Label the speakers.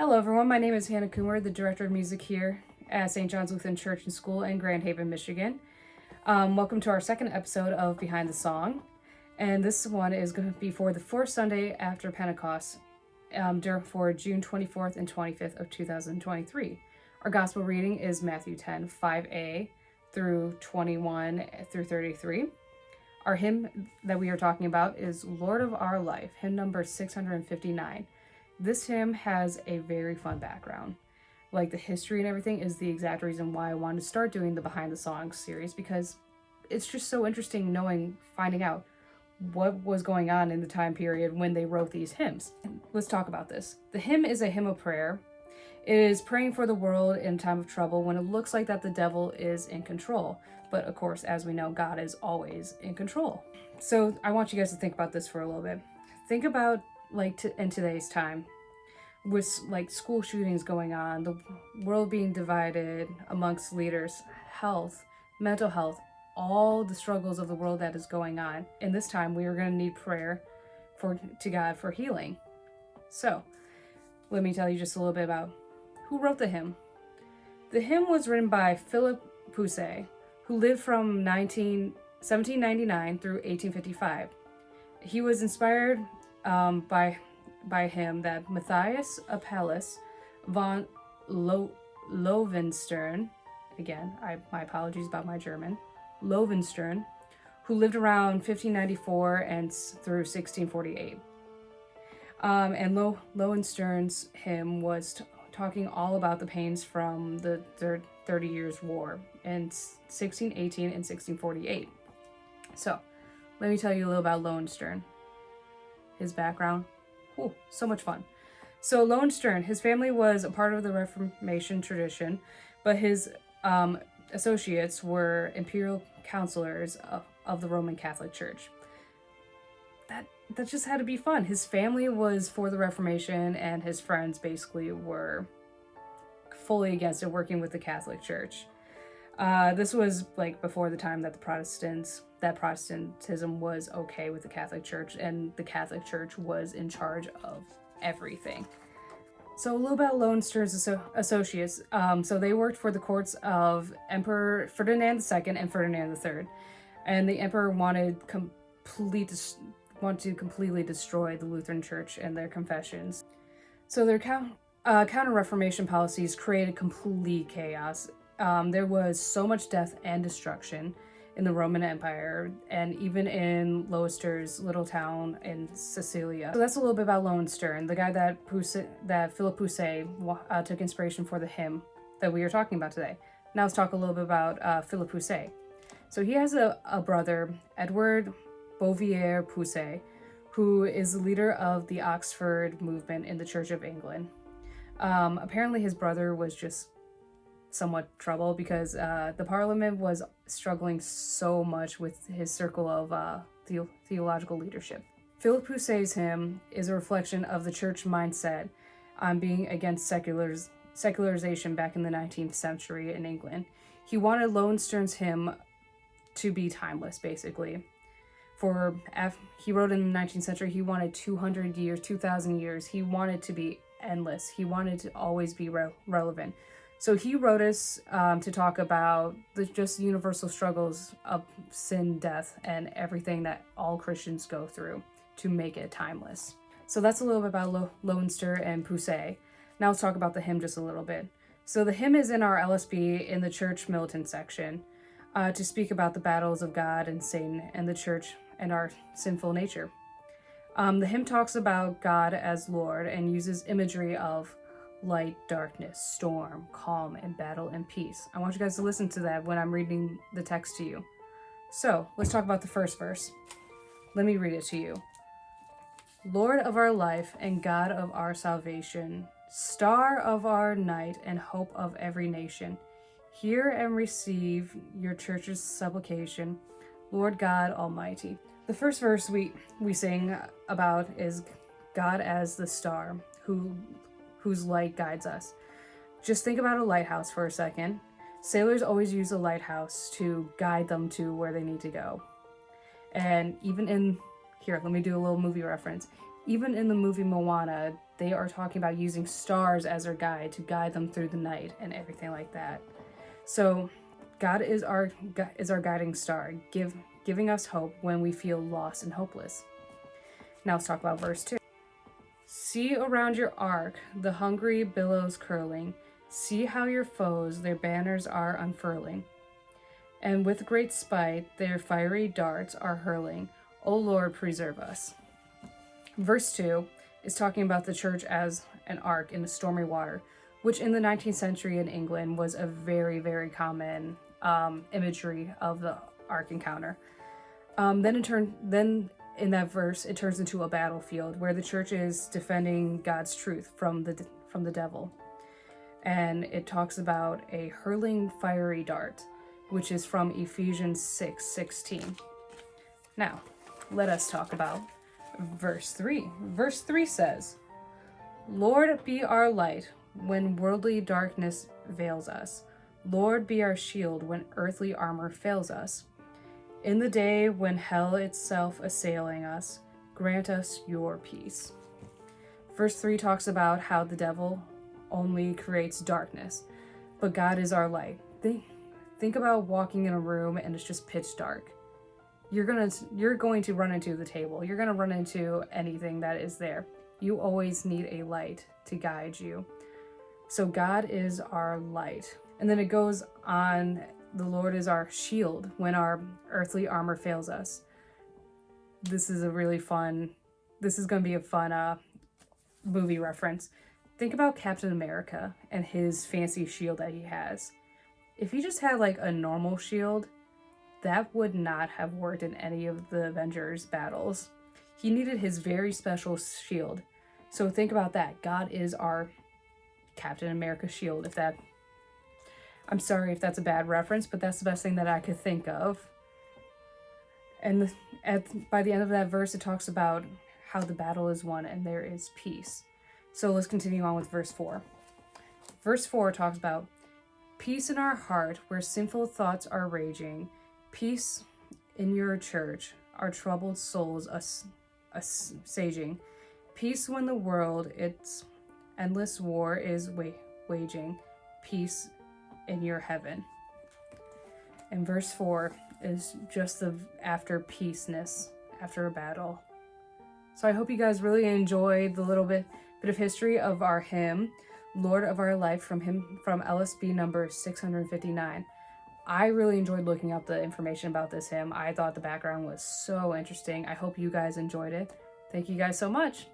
Speaker 1: Hello everyone, my name is Hannah Coomer, the Director of Music here at St. John's Lutheran Church School in Grand Haven, Michigan. Welcome to our second episode of Behind the Song, and this one is going to be for the fourth Sunday after Pentecost for June 24th and 25th of 2023. Our Gospel reading is Matthew 10, 5a through 21 through 33. Our hymn that we are talking about is Lord of Our Life, hymn number 659. This hymn has a very fun background. Like the history and everything is the exact reason why I wanted to start doing the Behind the Songs series, because it's just so interesting finding out what was going on in the time period when they wrote these hymns. Let's talk about this. The hymn is a hymn of prayer. It is praying for the world in time of trouble when it looks like that the devil is in control. But of course, as we know, God is always in control. So I want you guys to think about this for a little bit. Think about in today's time, with school shootings going on, the world being divided amongst leaders, health, mental health, all the struggles of the world that is going on. In this time, we are going to need prayer to God for healing. So, let me tell you just a little bit about who wrote the hymn. The hymn was written by Philip Pusey, who lived from 1799 through 1855. He was inspired by him that Matthias Apelles von Loewenstern, again, my apologies about my German, Loewenstern, who lived around 1594 and through 1648. And Loewenstern's hymn was talking all about the pains from the 30 Years' War in 1618 and 1648. So, let me tell you a little about Loewenstern. His background. Oh, so much fun. So Loewenstern, his family was a part of the Reformation tradition, but his associates were imperial counselors of the Roman Catholic Church. That just had to be fun. His family was for the Reformation, and his friends basically were fully against it, working with the Catholic Church. This was before the time that Protestantism was okay with the Catholic Church, and the Catholic Church was in charge of everything. So a little about Loewenstern's associates. So they worked for the courts of Emperor Ferdinand II and Ferdinand III, and the emperor wanted to completely destroy the Lutheran Church and their confessions. So their counter-Reformation policies created complete chaos. There was so much death and destruction in the Roman Empire, and even in Loewenstern's little town in Sicilia. So that's a little bit about Loewenstern, the guy that Philip Pusey took inspiration for the hymn that we are talking about today. Now let's talk a little bit about Philip Pusey. So he has a brother, Edward Bouvier Pusey, who is the leader of the Oxford movement in the Church of England. Apparently his brother was just somewhat trouble because the Parliament was struggling so much with his circle of theological leadership. Philip Pusey's hymn is a reflection of the church mindset on being against secularization back in the 19th century in England. He wanted Loewenstern's hymn to be timeless, basically. He wrote in the 19th century, he wanted 200 years, 2,000 years. He wanted to be endless. He wanted to always be relevant. So he wrote us to talk about the just universal struggles of sin, death, and everything that all Christians go through to make it timeless. So that's a little bit about Loewenstern and Pusey. Now let's talk about the hymn just a little bit. So the hymn is in our LSB in the church militant section to speak about the battles of God and Satan and the church and our sinful nature. The hymn talks about God as Lord and uses imagery of light, darkness, storm, calm, and battle and peace. I want you guys to listen to that when I'm reading the text to you. So, let's talk about the first verse. Let me read it to you. Lord of our life and God of our salvation, star of our night and hope of every nation, hear and receive your church's supplication, Lord God Almighty. The first verse we sing about is God as the star whose light guides us. Just think about a lighthouse for a second. Sailors always use a lighthouse to guide them to where they need to go. And even here, let me do a little movie reference. Even in the movie Moana, they are talking about using stars as their guide to guide them through the night and everything like that. So God is our guiding star, giving us hope when we feel lost and hopeless. Now let's talk about verse 2. See around your ark the hungry billows curling. See how your foes their banners are unfurling. And with great spite their fiery darts are hurling. O Lord, preserve us. Verse 2 is talking about the church as an ark in the stormy water, which in the 19th century in England was a very, very common imagery of the ark encounter. Then in that verse, it turns into a battlefield where the church is defending God's truth from the devil. And it talks about a hurling fiery dart, which is from Ephesians 6:16. Now, let us talk about verse 3. Verse 3 says, Lord, be our light when worldly darkness veils us. Lord, be our shield when earthly armor fails us. In the day when hell itself assailing us, grant us your peace. Verse 3 talks about how the devil only creates darkness, but God is our light. Think about walking in a room and it's just pitch dark. You're going to run into the table. You're going to run into anything that is there. You always need a light to guide you. So God is our light. And then it goes on, the Lord is our shield when our earthly armor fails us. This is going to be a fun movie reference. Think about Captain America and his fancy shield that he has. If he just had like a normal shield, that would not have worked in any of the Avengers battles. He needed his very special shield. So think about that. God is our Captain America shield. I'm sorry if that's a bad reference, but that's the best thing that I could think of. And by the end of that verse, it talks about how the battle is won and there is peace. So let's continue on with verse 4. Verse 4 talks about peace in our heart where sinful thoughts are raging. Peace in your church, our troubled souls assuaging. Peace when the world its endless war is waging. Peace in your heaven. And verse 4 is just the after peaceness, after a battle. So I hope you guys really enjoyed the little bit of history of our hymn, Lord of Our Life, from LSB number 659. I really enjoyed looking up the information about this hymn. I thought the background was so interesting. I hope you guys enjoyed it. Thank you guys so much.